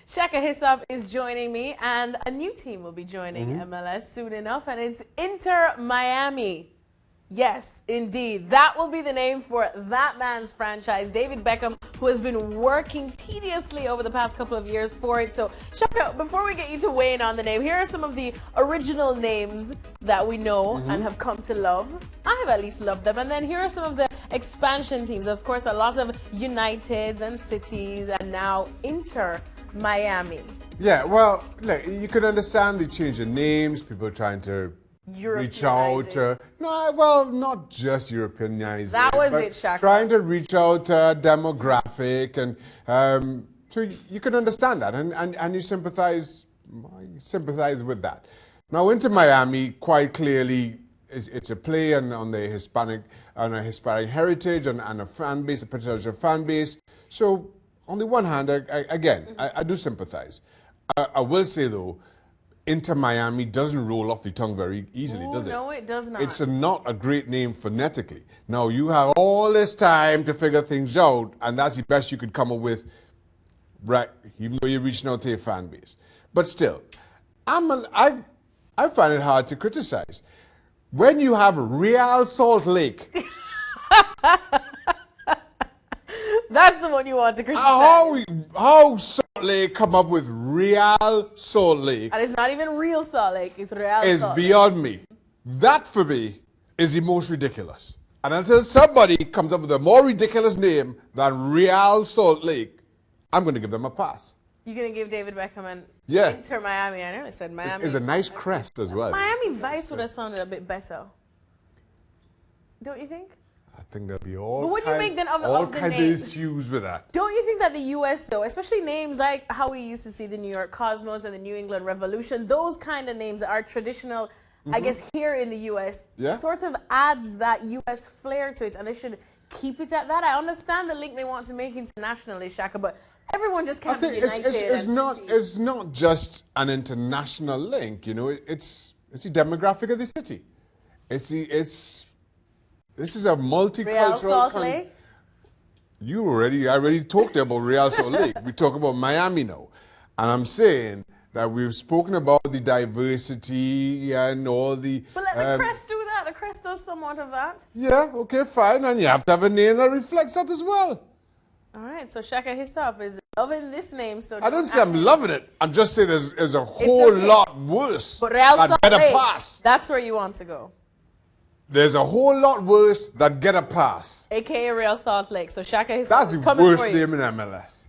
Shaka Hislop is joining me, and a new team will be joining MLS soon enough, and it's Inter Miami. Yes, indeed. That will be the name for that man's franchise, David Beckham, who has been working tediously over the past couple of years for it. So, Shaka, before we get you to weigh in on the name, here are some of the original names that we know and have come to love. I have at least loved them. And then here are some of the expansion teams. Of course, a lot of Uniteds and Cities, and now Inter Miami. Yeah, well, look, you can understand the change in names, people trying to reach out. No, well, not just Europeanizing. That was it, Shaka. Trying to reach out to a demographic, and so you can understand that, and you sympathize with that. Now, Inter Miami, quite clearly, it's a play on the Hispanic heritage and a fan base, a potential fan base. So, on the one hand, I do sympathize. I will say though, Inter Miami doesn't roll off the tongue very easily, does it? No, it does not. It's not a great name phonetically. Now, you have all this time to figure things out, and that's the best you could come up with, right, even though you're reaching out to your fan base. But still, I find it hard to criticize. When you have Real Salt Lake... That's the one you want to criticize. How Salt Lake come up with Real Salt Lake? And it's not even real Salt Lake, it's Real It's Salt Lake. beyond me. That, for me, is the most ridiculous. And until somebody comes up with a more ridiculous name than Real Salt Lake, I'm going to give them a pass. You're going to give David Beckham and Yeah. Inter Miami. I nearly said Miami. It's a nice crest as well. Miami Vice would have sounded a bit better. Don't you think? I think there'll be all But what do you make then of all the kinds name? of issues with that. Don't you think that the U.S., though, especially names like how we used to see the New York Cosmos and the New England Revolution, those kind of names that are traditional, I guess, here in the U.S., sort of adds that U.S. flair to it, and they should keep it at that? I understand the link they want to make internationally, Shaka, but everyone just can't be united. It's not just an international link, you know. It's the demographic of the city. This is a multicultural... Real Salt Lake? I already talked about Real Salt Lake. We talk about Miami now. And I'm saying that we've spoken about the diversity and all the... But let the crest do that. The crest does somewhat of that. Yeah, okay, fine. And you have to have a name that reflects that as well. All right, so Shaka Hislop is loving this name. So I don't say I'm loving it. I'm just saying there's a whole lot worse but Real that Salt get a Lake, pass. that's where you want to go. There's a whole lot worse that get a pass. AKA Real Salt Lake. So Shaka Hislop That's is the coming worst for you. name in MLS.